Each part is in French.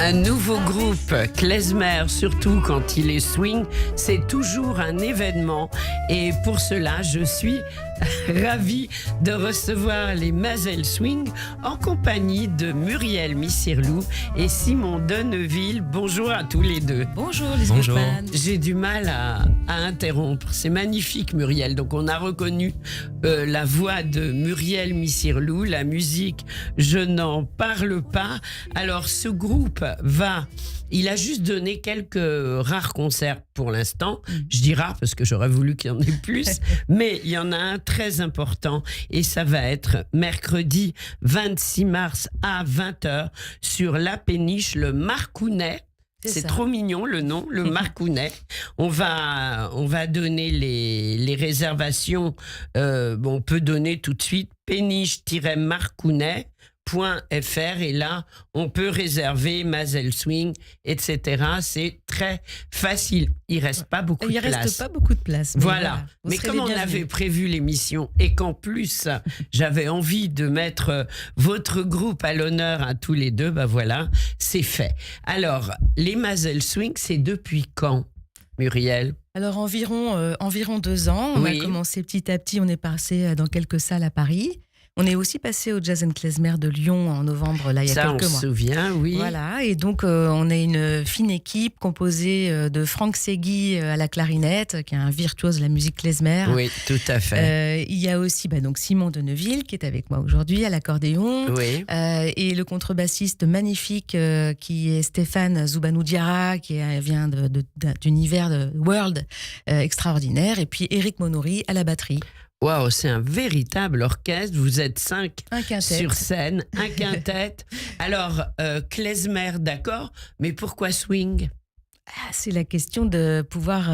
Un nouveau groupe, klezmer, surtout quand il est swing, c'est toujours un événement. Et pour cela, je suis ravie de recevoir les Mazel Swing en compagnie de Muriel Missirlou et Simon Donneville. Bonjour à tous les deux. Bonjour les Bonjour. J'ai du mal à interrompre. C'est magnifique, Muriel. Donc, on a reconnu la voix de Muriel Missirlou, la musique Je n'en parle pas. Alors, ce groupe il a juste donné quelques rares concerts pour l'instant. Je dis rares parce que j'aurais voulu qu'il y en ait plus. Mais il y en a un très important et ça va être mercredi 26 mars à 20h sur la péniche, le Marcounet. C'est trop mignon le nom, le Marcounet. On va donner les réservations. On peut donner tout de suite péniche-marcounet.fr et là, on peut réserver Mazel Swing, etc. C'est très facile. Il reste pas beaucoup de place. Il reste pas beaucoup de place. Voilà. Mais comme on avait prévu l'émission et qu'en plus, j'avais envie de mettre votre groupe à l'honneur à tous les deux, voilà, c'est fait. Alors, les Mazel Swing, c'est depuis quand, Muriel ? Alors, environ 2 ans. On a commencé petit à petit. On est passé dans quelques salles à Paris. On est aussi passé au Jazz & Klezmer de Lyon en novembre, là, il y a quelques mois. Ça, on se souvient, oui. Voilà, et donc on est une fine équipe composée de Franck Segui à la clarinette, qui est un virtuose de la musique klezmer. Oui, tout à fait. Il y a aussi donc Simon Donneville, qui est avec moi aujourd'hui, à l'accordéon. Oui. Et le contrebassiste magnifique, qui est Stéphane Zoubanou-Diarra, qui vient d'univers de World extraordinaire. Et puis Eric Monouri à la batterie. Waouh, c'est un véritable orchestre. Vous êtes 5 sur scène, un quintet. Alors, klezmer, d'accord, mais pourquoi swing ? C'est la question de pouvoir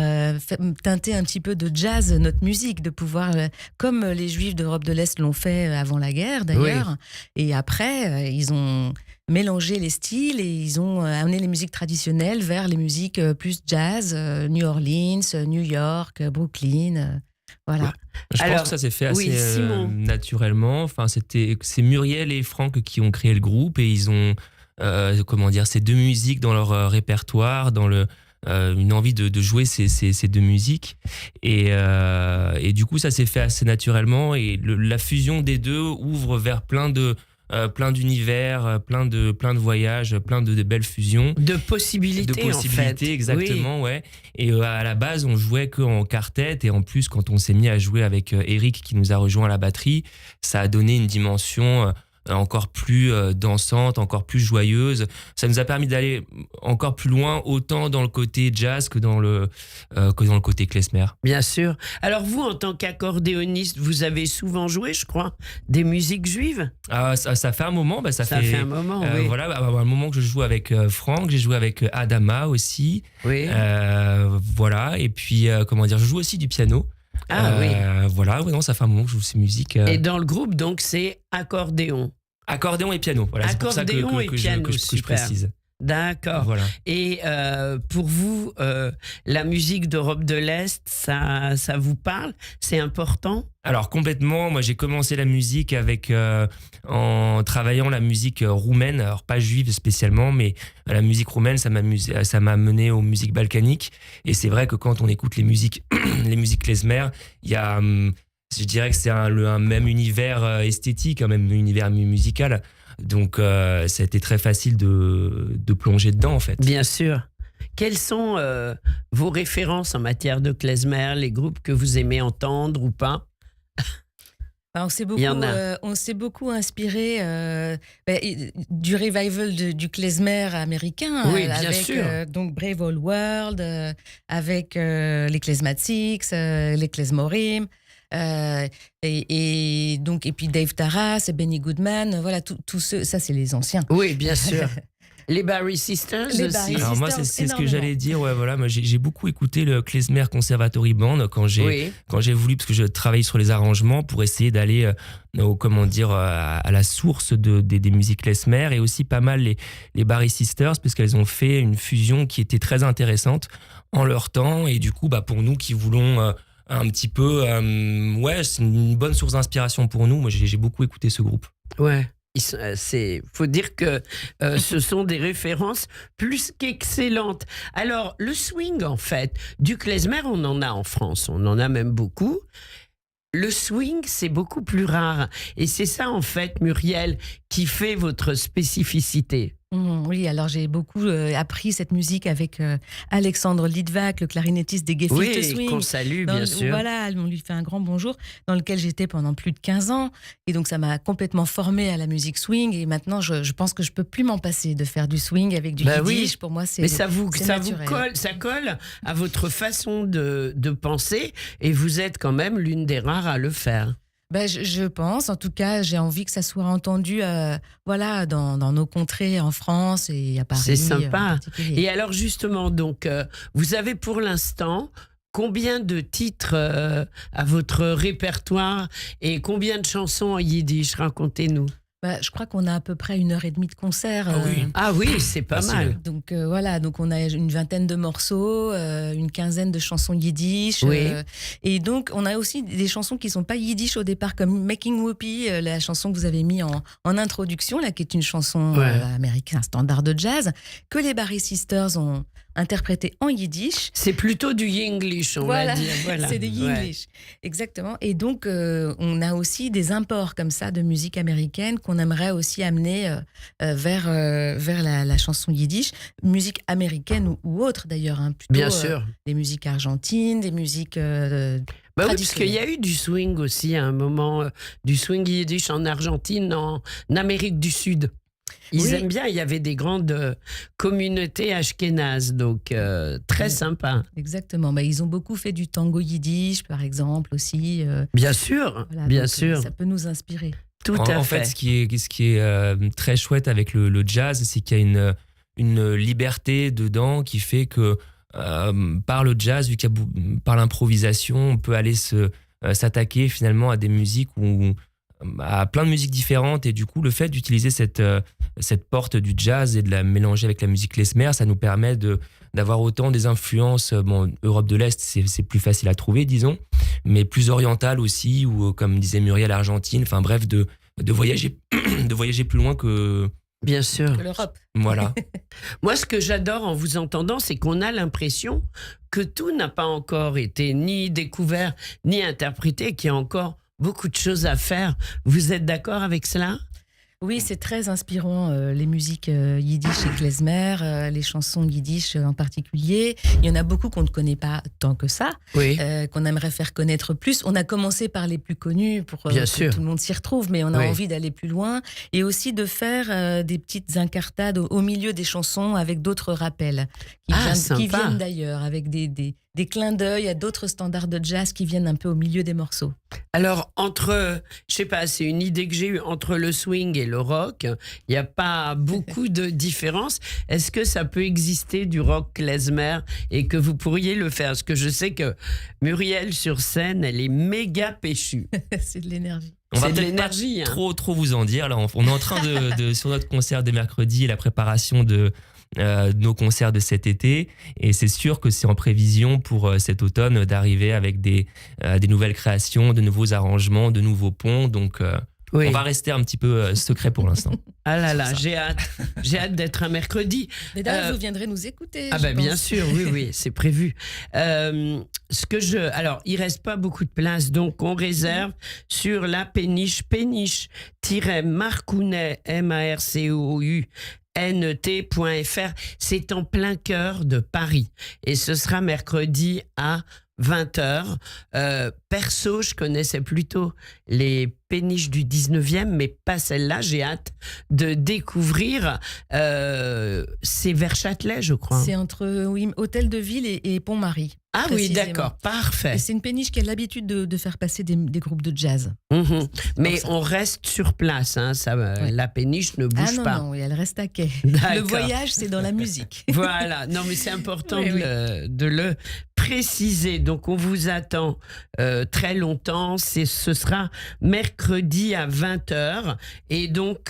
teinter un petit peu de jazz notre musique, de pouvoir, comme les Juifs d'Europe de l'Est l'ont fait avant la guerre d'ailleurs, et après ils ont mélangé les styles et ils ont amené les musiques traditionnelles vers les musiques plus jazz, New Orleans, New York, Brooklyn. Voilà. Ouais. Je pense que ça s'est fait assez naturellement. Enfin, c'est Muriel et Franck qui ont créé le groupe et ils ont ces deux musiques dans leur répertoire, dans une envie de jouer ces deux musiques. Et du coup, ça s'est fait assez naturellement. Et la fusion des deux ouvre vers plein d'univers, plein de voyages, plein de belles fusions. De possibilités, en fait. Exactement, ouais. Et à la base, on jouait qu'en quartet. Et en plus, quand on s'est mis à jouer avec Eric, qui nous a rejoint à la batterie, ça a donné une dimension encore plus dansante, encore plus joyeuse. Ça nous a permis d'aller encore plus loin, autant dans le côté jazz que dans le côté klezmer. Bien sûr. Alors vous, en tant qu'accordéoniste, vous avez souvent joué, je crois, des musiques juives ? Ça fait un moment. Ça fait un moment, oui. Voilà, un moment que je joue avec Franck, j'ai joué avec Adama aussi. Oui. Voilà, et puis, je joue aussi du piano. Voilà, ça fait un moment que je joue ces musiques. Et dans le groupe, donc, c'est accordéon. Accordéon et piano. Voilà, c'est pour ça que je précise. D'accord. Voilà. Et pour vous, la musique d'Europe de l'Est, ça vous parle ? C'est important ? Alors complètement, moi j'ai commencé la musique en travaillant la musique roumaine, alors pas juive spécialement, mais la musique roumaine, ça m'a mené aux musiques balkaniques. Et c'est vrai que quand on écoute les musiques klezmer, il y a, je dirais que c'est un même univers esthétique, un même univers musical. Donc ça a été très facile de plonger dedans en fait. Bien sûr. Quelles sont vos références en matière de klezmer, les groupes que vous aimez entendre ou pas ? On s'est beaucoup inspiré du revival du klezmer américain, avec donc Brave Old World, avec les Klezmatics, les Klezmorim, et puis Dave Taras et Benny Goodman, voilà, tous ceux, ça c'est les anciens. Oui, bien sûr. Les Barry Sisters aussi. Alors moi, c'est ce que j'allais dire. Ouais, voilà, moi j'ai beaucoup écouté le Klezmer Conservatory Band quand j'ai voulu, parce que je travaillais sur les arrangements pour essayer d'aller à la source des musiques klezmer, et aussi pas mal les Barry Sisters, parce qu'elles ont fait une fusion qui était très intéressante en leur temps. Et du coup, pour nous qui voulons un petit peu, c'est une bonne source d'inspiration pour nous. Moi, j'ai beaucoup écouté ce groupe. Ouais. faut dire que ce sont des références plus qu'excellentes. Alors, le swing, en fait, du klezmer, on en a en France, on en a même beaucoup. Le swing, c'est beaucoup plus rare. Et c'est ça, en fait, Muriel, qui fait votre spécificité. Oui, alors j'ai beaucoup appris cette musique avec Alexandre Litvak, le clarinettiste des Gefilte Swing. Oui, qu'on salue, bien sûr. Voilà, on lui fait un grand bonjour, dans lequel j'étais pendant plus de 15 ans. Et donc, ça m'a complètement formée à la musique swing. Et maintenant, je pense que je ne peux plus m'en passer de faire du swing avec du yiddish. Oui. Pour moi, c'est Mais ça vous naturel. ça colle à votre façon de penser. Et vous êtes quand même l'une des rares à le faire. Je pense, en tout cas, j'ai envie que ça soit entendu dans nos contrées en France et à Paris. C'est sympa. Et alors justement, donc, vous avez pour l'instant combien de titres à votre répertoire et combien de chansons en yiddish? Racontez-nous. Je crois qu'on a à peu près 1h30 de concert. Ah oui, c'est pas mal. Donc donc on a une vingtaine de morceaux, une quinzaine de chansons yiddish. Oui. Et donc on a aussi des chansons qui sont pas yiddish au départ, comme Making Whoopie, la chanson que vous avez mis en introduction, là, qui est une chanson américaine, un standard de jazz, que les Barry Sisters ont interprété en yiddish. C'est plutôt du yinglish, on va dire. Voilà. C'est du yinglish, exactement. Et donc, on a aussi des imports comme ça de musique américaine qu'on aimerait aussi amener vers la chanson yiddish, musique américaine ou autre d'ailleurs. Plutôt, bien sûr. Des musiques argentines, des musiques oui, parce qu'il y a eu du swing aussi à un moment, du swing yiddish en Argentine, en Amérique du Sud. Ils aiment bien, il y avait des grandes communautés ashkénazes, donc très sympa. Exactement, ils ont beaucoup fait du tango yiddish, par exemple, aussi. Bien sûr, bien sûr. Ça peut nous inspirer. Tout à fait. En fait, ce qui est très chouette avec le jazz, c'est qu'il y a une liberté dedans qui fait que par le jazz, vu qu'il y a par l'improvisation, on peut aller s'attaquer finalement à des musiques à plein de musiques différentes, et du coup le fait d'utiliser cette porte du jazz et de la mélanger avec la musique klezmer, ça nous permet d'avoir autant des influences, Europe de l'Est c'est plus facile à trouver disons, mais plus orientales aussi, ou comme disait Muriel, Argentine, enfin bref, de voyager de voyager plus loin que bien sûr que l'Europe. Voilà. Moi, ce que j'adore en vous entendant, c'est qu'on a l'impression que tout n'a pas encore été ni découvert ni interprété, qu'il y a encore beaucoup de choses à faire. Vous êtes d'accord avec cela ? Oui, c'est très inspirant, les musiques yiddish et klezmer, les chansons yiddish en particulier. Il y en a beaucoup qu'on ne connaît pas tant que ça, qu'on aimerait faire connaître plus. On a commencé par les plus connus pour que tout le monde s'y retrouve, mais on a envie d'aller plus loin et aussi de faire des petites incartades au milieu des chansons avec d'autres rappels qui viennent d'ailleurs, avec des clins d'œil à d'autres standards de jazz qui viennent un peu au milieu des morceaux. Alors, je sais pas, c'est une idée que j'ai eue, entre le swing et le rock, il n'y a pas beaucoup de différence. Est-ce que ça peut exister du rock klezmer et que vous pourriez le faire ? Parce que je sais que Muriel, sur scène, elle est méga péchue. C'est de l'énergie. On va peut-être pas trop vous en dire. Là, on est en train sur notre concert de mercredi et la préparation de nos concerts de cet été, et c'est sûr que c'est en prévision pour cet automne d'arriver avec des nouvelles créations, de nouveaux arrangements, de nouveaux ponts, donc on va rester un petit peu secret pour l'instant. Ah là là, j'ai hâte d'être un mercredi. Mais d'ailleurs, vous viendrez nous écouter. Bien sûr, oui, c'est prévu. Alors, il reste pas beaucoup de place, donc on réserve sur la péniche Marcounet, MARCOU nt.fr. C'est en plein cœur de Paris et ce sera mercredi à 20h. Perso, je connaissais plutôt les péniches du 19e, mais pas celle-là. J'ai hâte de découvrir. C'est vers Châtelet, je crois. C'est entre Hôtel de Ville et Pont-Marie. Ah oui, d'accord, parfait. Et c'est une péniche qui a l'habitude de faire passer des groupes de jazz. Mais on reste sur place, hein, la péniche ne bouge pas. Non, elle reste à quai. Le voyage, c'est dans la musique. Voilà, non mais c'est important de le préciser. Donc on vous attend très longtemps, ce sera mercredi à 20h, et donc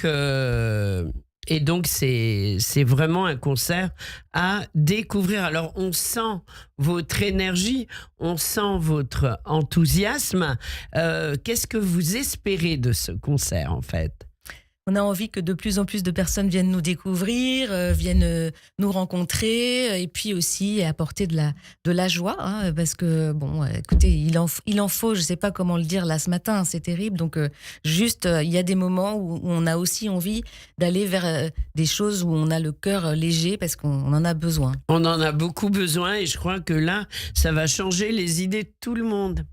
c'est vraiment un concert à découvrir. Alors on sent votre énergie, on sent votre enthousiasme. Qu'est-ce que vous espérez de ce concert en fait ? On a envie que de plus en plus de personnes viennent nous découvrir, viennent nous rencontrer, et puis aussi apporter de la joie, hein, parce que, bon, écoutez, il en faut, je ne sais pas comment le dire là ce matin, c'est terrible. Donc, juste, il y a des moments où on a aussi envie d'aller vers des choses où on a le cœur léger, parce qu'on en a besoin. On en a beaucoup besoin, et je crois que là, ça va changer les idées de tout le monde.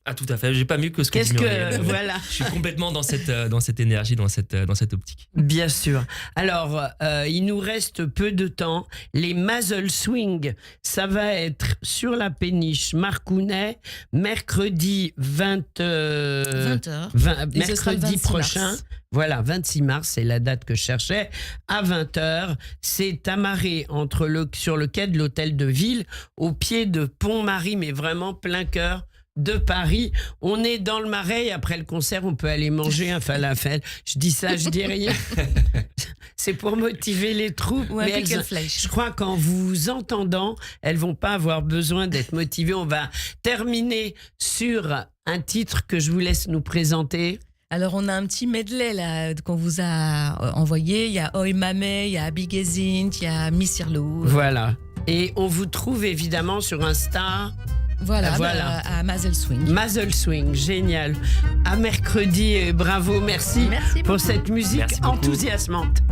Ah, tout à fait, j'ai pas mieux que ce que dit Muriel. Voilà. Je suis complètement dans cette énergie, dans cette optique. Bien sûr. Alors, il nous reste peu de temps. Les Muscle Swing, ça va être sur la péniche Marcounet, mercredi 20h. Mercredi prochain. Mars. Voilà, 26 mars, c'est la date que je cherchais, à 20h. C'est amarré sur le quai de l'Hôtel de Ville, au pied de Pont-Marie, mais vraiment plein cœur de Paris. On est dans le Marais, et après le concert, on peut aller manger un falafel. Je dis ça, je dis rien. C'est pour motiver les troupes. Mais je crois qu'en vous entendant, elles vont pas avoir besoin d'être motivées. On va terminer sur un titre que je vous laisse nous présenter. Alors, on a un petit medley là qu'on vous a envoyé. Il y a Oi Mamé, il y a Bigezint, il y a Missirlou. Voilà. Et on vous trouve évidemment sur Insta. Voilà. À Muscle Swing. Muscle Swing, génial. À mercredi, et bravo, merci pour cette musique enthousiasmante.